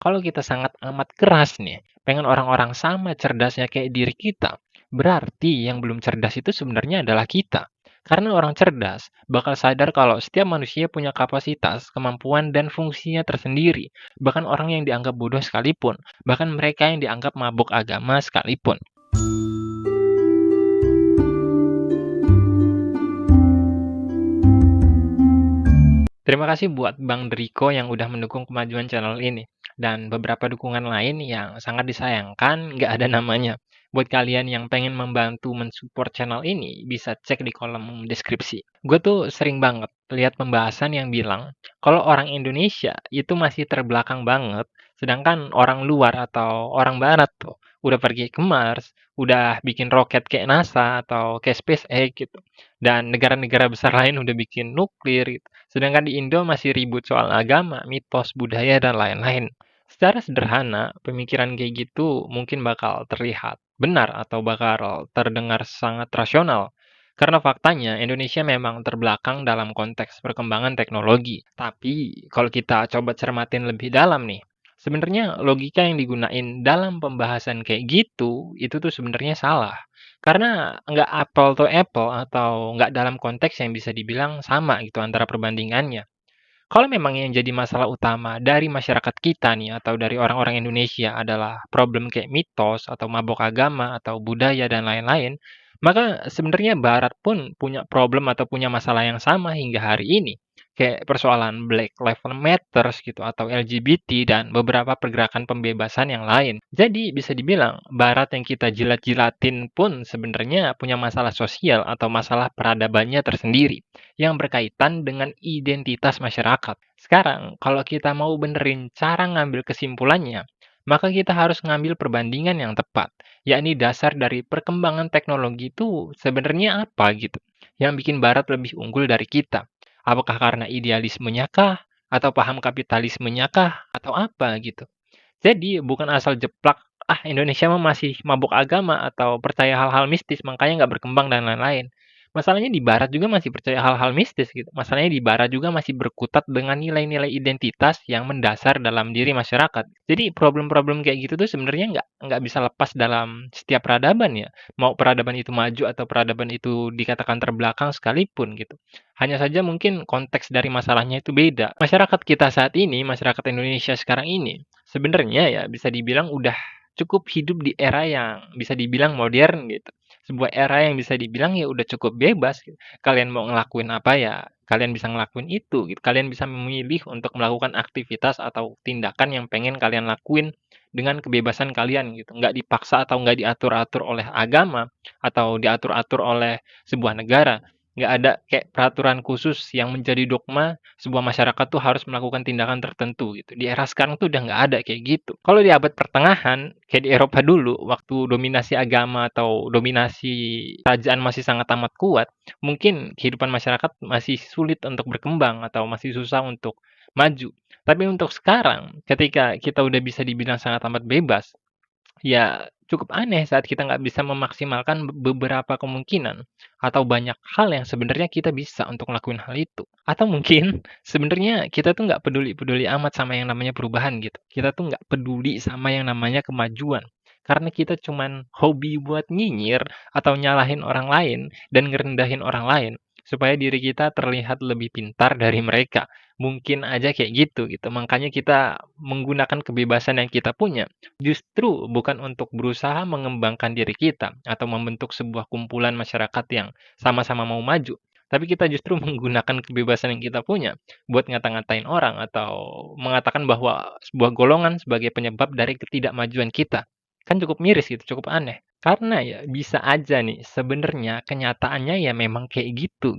Kalau kita sangat amat keras nih, pengen orang-orang sama cerdasnya kayak diri kita, berarti yang belum cerdas itu sebenarnya adalah kita. Karena orang cerdas bakal sadar kalau setiap manusia punya kapasitas, kemampuan, dan fungsinya tersendiri. Bahkan orang yang dianggap bodoh sekalipun, bahkan mereka yang dianggap mabuk agama sekalipun. Terima kasih buat Bang Driko yang udah mendukung kemajuan channel ini. Dan beberapa dukungan lain yang sangat disayangkan nggak ada namanya. Buat kalian yang pengen membantu mensupport channel ini, bisa cek di kolom deskripsi. Gue tuh sering banget lihat pembahasan yang bilang, kalau orang Indonesia itu masih terbelakang banget, sedangkan orang luar atau orang barat tuh udah pergi ke Mars, udah bikin roket kayak NASA atau kayak SpaceX gitu. Dan negara-negara besar lain udah bikin nuklir gitu. Sedangkan di Indo masih ribut soal agama, mitos, budaya, dan lain-lain. Secara sederhana, pemikiran kayak gitu mungkin bakal terlihat benar atau bakal terdengar sangat rasional. Karena faktanya Indonesia memang terbelakang dalam konteks perkembangan teknologi. Tapi kalau kita coba cermatin lebih dalam nih, sebenarnya logika yang digunain dalam pembahasan kayak gitu, itu tuh sebenarnya salah. Karena nggak apple to apple atau nggak dalam konteks yang bisa dibilang sama gitu antara perbandingannya. Kalau memang yang jadi masalah utama dari masyarakat kita nih atau dari orang-orang Indonesia adalah problem kayak mitos atau mabok agama atau budaya dan lain-lain, maka sebenarnya Barat pun punya problem atau punya masalah yang sama hingga hari ini. Kayak persoalan Black Lives Matter gitu atau LGBT dan beberapa pergerakan pembebasan yang lain. Jadi bisa dibilang Barat yang kita jilat-jilatin pun sebenarnya punya masalah sosial atau masalah peradabannya tersendiri yang berkaitan dengan identitas masyarakat. Sekarang, kalau kita mau benerin cara ngambil kesimpulannya, maka kita harus ngambil perbandingan yang tepat, yakni dasar dari perkembangan teknologi itu sebenarnya apa gitu, yang bikin Barat lebih unggul dari kita. Apakah karena idealismenya kah? Atau paham kapitalismenya kah? Atau apa gitu. Jadi bukan asal jeplak, ah Indonesia mah masih mabuk agama atau percaya hal-hal mistis makanya nggak berkembang dan lain-lain. Masalahnya di barat juga masih percaya hal-hal mistis gitu. Masalahnya di barat juga masih berkutat dengan nilai-nilai identitas yang mendasar dalam diri masyarakat. Jadi problem-problem kayak gitu tuh sebenarnya nggak bisa lepas dalam setiap peradaban ya. Mau peradaban itu maju atau peradaban itu dikatakan terbelakang sekalipun gitu. Hanya saja mungkin konteks dari masalahnya itu beda. Masyarakat kita saat ini, masyarakat Indonesia sekarang ini, sebenarnya ya bisa dibilang udah cukup hidup di era yang bisa dibilang modern gitu. Sebuah era yang bisa dibilang ya udah cukup bebas gitu. Kalian mau ngelakuin apa ya, kalian bisa ngelakuin itu gitu. Kalian bisa memilih untuk melakukan aktivitas atau tindakan yang pengen kalian lakuin dengan kebebasan kalian gitu. Nggak dipaksa atau nggak diatur-atur oleh agama atau diatur-atur oleh sebuah negara. Nggak ada kayak peraturan khusus yang menjadi dogma sebuah masyarakat tuh harus melakukan tindakan tertentu gitu. Di era sekarang tuh udah nggak ada kayak gitu. Kalau di abad pertengahan, kayak di Eropa dulu, waktu dominasi agama atau dominasi kerajaan masih sangat amat kuat, mungkin kehidupan masyarakat masih sulit untuk berkembang atau masih susah untuk maju. Tapi untuk sekarang, ketika kita udah bisa dibilang sangat amat bebas, ya, cukup aneh saat kita nggak bisa memaksimalkan beberapa kemungkinan atau banyak hal yang sebenarnya kita bisa untuk ngelakuin hal itu. Atau mungkin sebenarnya kita tuh nggak peduli-peduli amat sama yang namanya perubahan gitu. Kita tuh nggak peduli sama yang namanya kemajuan. Karena kita cuman hobi buat nyinyir atau nyalahin orang lain dan ngerendahin orang lain supaya diri kita terlihat lebih pintar dari mereka. Mungkin aja kayak gitu. Makanya kita menggunakan kebebasan yang kita punya justru bukan untuk berusaha mengembangkan diri kita atau membentuk sebuah kumpulan masyarakat yang sama-sama mau maju. Tapi kita justru menggunakan kebebasan yang kita punya buat ngata-ngatain orang atau mengatakan bahwa sebuah golongan sebagai penyebab dari ketidakmajuan kita. Kan cukup miris gitu, cukup aneh. Karena ya bisa aja nih sebenarnya kenyataannya ya memang kayak gitu.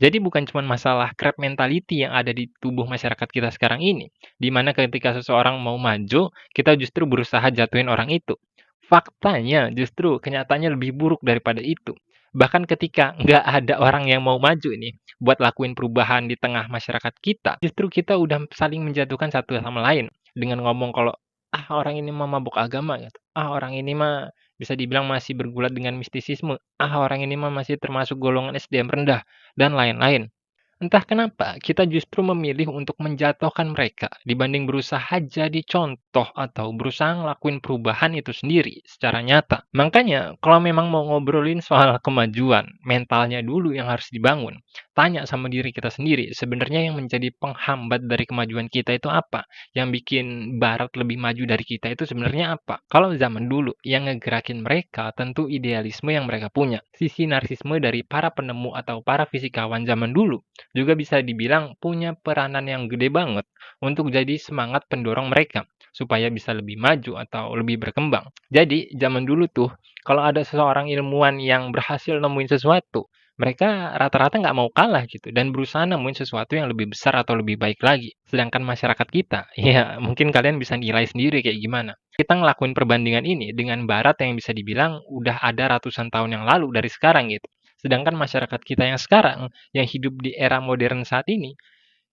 Jadi bukan cuma masalah crab mentality yang ada di tubuh masyarakat kita sekarang ini, di mana ketika seseorang mau maju, kita justru berusaha jatuhin orang itu. Faktanya justru kenyataannya lebih buruk daripada itu. Bahkan ketika nggak ada orang yang mau maju nih buat lakuin perubahan di tengah masyarakat kita, justru kita udah saling menjatuhkan satu sama lain dengan ngomong kalau ah orang ini mah mabuk agama gitu. Ah orang ini mah bisa dibilang masih bergulat dengan mistisisme. Ah orang ini mah masih termasuk golongan SDM rendah dan lain-lain. Entah kenapa, kita justru memilih untuk menjatuhkan mereka dibanding berusaha jadi contoh atau berusaha ngelakuin perubahan itu sendiri secara nyata. Makanya, kalau memang mau ngobrolin soal kemajuan, mentalnya dulu yang harus dibangun. Tanya sama diri kita sendiri, sebenarnya yang menjadi penghambat dari kemajuan kita itu apa? Yang bikin barat lebih maju dari kita itu sebenarnya apa? Kalau zaman dulu, yang ngegerakin mereka tentu idealisme yang mereka punya. Sisi narsisme dari para penemu atau para fisikawan zaman dulu juga bisa dibilang punya peranan yang gede banget untuk jadi semangat pendorong mereka supaya bisa lebih maju atau lebih berkembang. Jadi, zaman dulu tuh, kalau ada seseorang ilmuwan yang berhasil nemuin sesuatu, mereka rata-rata nggak mau kalah gitu dan berusaha nemuin sesuatu yang lebih besar atau lebih baik lagi. Sedangkan masyarakat kita, ya mungkin kalian bisa nilai sendiri kayak gimana. Kita ngelakuin perbandingan ini dengan barat yang bisa dibilang udah ada ratusan tahun yang lalu dari sekarang gitu. Sedangkan masyarakat kita yang sekarang, yang hidup di era modern saat ini,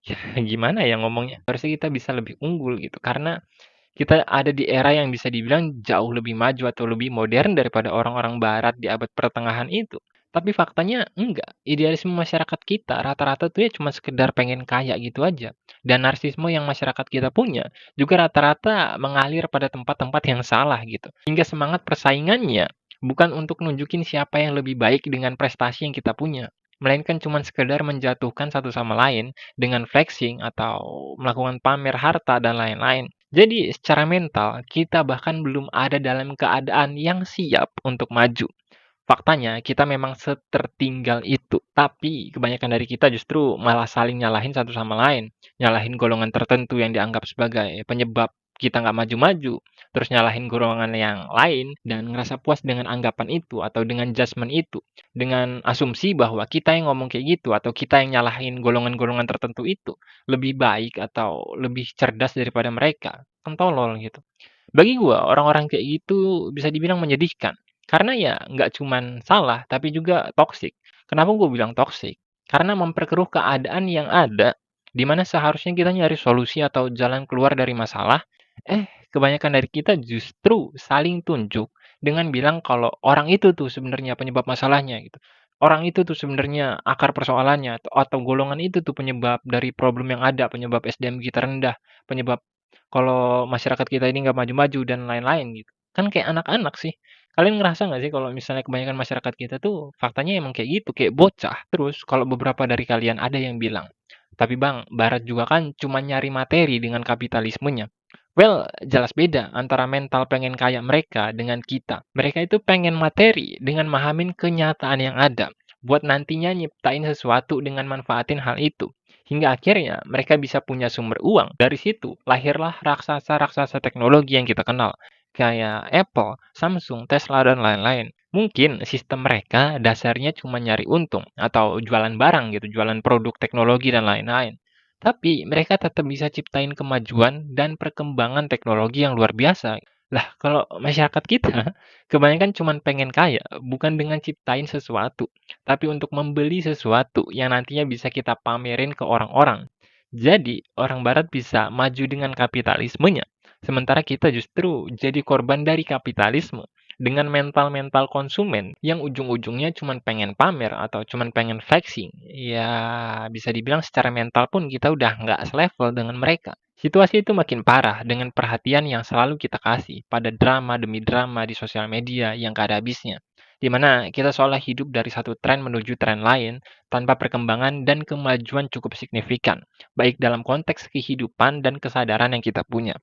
ya gimana ya ngomongnya, harusnya kita bisa lebih unggul gitu, karena kita ada di era yang bisa dibilang jauh lebih maju atau lebih modern daripada orang-orang barat di abad pertengahan itu. Tapi faktanya enggak, idealisme masyarakat kita rata-rata tuh ya cuma sekedar pengen kaya gitu aja. Dan narsisme yang masyarakat kita punya juga rata-rata mengalir pada tempat-tempat yang salah gitu. Hingga semangat persaingannya bukan untuk nunjukin siapa yang lebih baik dengan prestasi yang kita punya, melainkan cuma sekedar menjatuhkan satu sama lain dengan flexing atau melakukan pamer harta dan lain-lain. Jadi, secara mental, kita bahkan belum ada dalam keadaan yang siap untuk maju. Faktanya, kita memang setertinggal itu. Tapi, kebanyakan dari kita justru malah saling nyalahin satu sama lain. Nyalahin golongan tertentu yang dianggap sebagai penyebab kita nggak maju-maju. Terus nyalahin golongan yang lain dan ngerasa puas dengan anggapan itu atau dengan judgement itu. Dengan asumsi bahwa kita yang ngomong kayak gitu atau kita yang nyalahin golongan-golongan tertentu itu lebih baik atau lebih cerdas daripada mereka. Kan tolol gitu. Bagi gua, orang-orang kayak gitu bisa dibilang menyedihkan. Karena ya nggak cuman salah, tapi juga toksik. Kenapa gue bilang toksik? Karena memperkeruh keadaan yang ada, di mana seharusnya kita nyari solusi atau jalan keluar dari masalah, kebanyakan dari kita justru saling tunjuk dengan bilang kalau orang itu tuh sebenarnya penyebab masalahnya gitu. Orang itu tuh sebenarnya akar persoalannya atau golongan itu tuh penyebab dari problem yang ada, penyebab SDM kita rendah, penyebab kalau masyarakat kita ini nggak maju-maju dan lain-lain gitu. Kan kayak anak-anak sih. Kalian ngerasa nggak sih kalau misalnya kebanyakan masyarakat kita tuh faktanya emang kayak gitu, kayak bocah. Terus kalau beberapa dari kalian ada yang bilang, tapi bang, Barat juga kan cuma nyari materi dengan kapitalismenya. Well, jelas beda antara mental pengen kaya mereka dengan kita. Mereka itu pengen materi dengan mahamin kenyataan yang ada. Buat nantinya nyiptain sesuatu dengan manfaatin hal itu. Hingga akhirnya mereka bisa punya sumber uang. Dari situ lahirlah raksasa-raksasa teknologi yang kita kenal. Kayak Apple, Samsung, Tesla, dan lain-lain. Mungkin sistem mereka dasarnya cuma nyari untung atau jualan barang gitu, jualan produk teknologi dan lain-lain. Tapi mereka tetap bisa ciptain kemajuan dan perkembangan teknologi yang luar biasa. Lah, kalau masyarakat kita kebanyakan cuma pengen kaya, bukan dengan ciptain sesuatu, tapi untuk membeli sesuatu yang nantinya bisa kita pamerin ke orang-orang. Jadi, orang barat bisa maju dengan kapitalismenya, sementara kita justru jadi korban dari kapitalisme dengan mental-mental konsumen yang ujung-ujungnya cuma pengen pamer atau cuma pengen flexing. Ya, bisa dibilang secara mental pun kita udah nggak selevel dengan mereka. Situasi itu makin parah dengan perhatian yang selalu kita kasih pada drama demi drama di sosial media yang gak ada habisnya. Di mana kita seolah hidup dari satu tren menuju tren lain tanpa perkembangan dan kemajuan cukup signifikan, baik dalam konteks kehidupan dan kesadaran yang kita punya.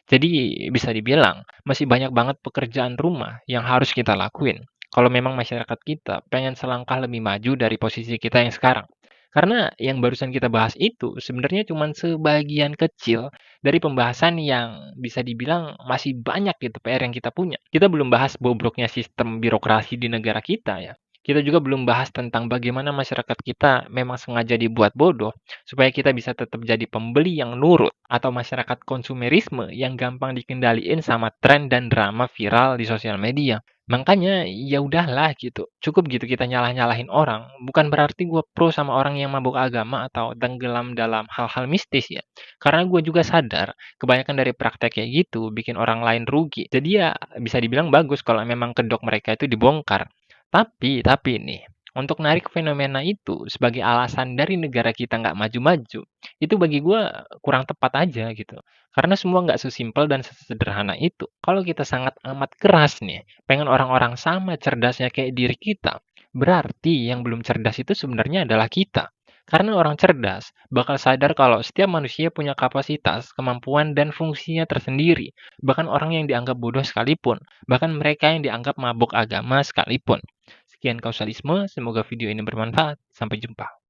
Jadi bisa dibilang masih banyak banget pekerjaan rumah yang harus kita lakuin. Kalau memang masyarakat kita pengen selangkah lebih maju dari posisi kita yang sekarang. Karena yang barusan kita bahas itu sebenarnya cuma sebagian kecil dari pembahasan yang bisa dibilang masih banyak gitu PR yang kita punya. Kita belum bahas bobroknya sistem birokrasi di negara kita ya. Kita juga belum bahas tentang bagaimana masyarakat kita memang sengaja dibuat bodoh supaya kita bisa tetap jadi pembeli yang nurut atau masyarakat konsumerisme yang gampang dikendaliin sama tren dan drama viral di sosial media. Makanya ya udahlah gitu. Cukup gitu kita nyalah-nyalahin orang. Bukan berarti gue pro sama orang yang mabuk agama atau tenggelam dalam hal-hal mistis ya. Karena gue juga sadar kebanyakan dari praktek kayak gitu bikin orang lain rugi. Jadi ya bisa dibilang bagus kalau memang kedok mereka itu dibongkar. Tapi nih, Untuk narik fenomena itu sebagai alasan dari negara kita nggak maju-maju, itu bagi gue kurang tepat aja gitu. Karena semua nggak sesimpel dan sesederhana itu. Kalau kita sangat amat keras nih, pengen orang-orang sama cerdasnya kayak diri kita, berarti yang belum cerdas itu sebenarnya adalah kita. Karena orang cerdas bakal sadar kalau setiap manusia punya kapasitas, kemampuan, dan fungsinya tersendiri. Bahkan orang yang dianggap bodoh sekalipun, bahkan mereka yang dianggap mabuk agama sekalipun. Sekian kausalisme, semoga video ini bermanfaat. Sampai jumpa.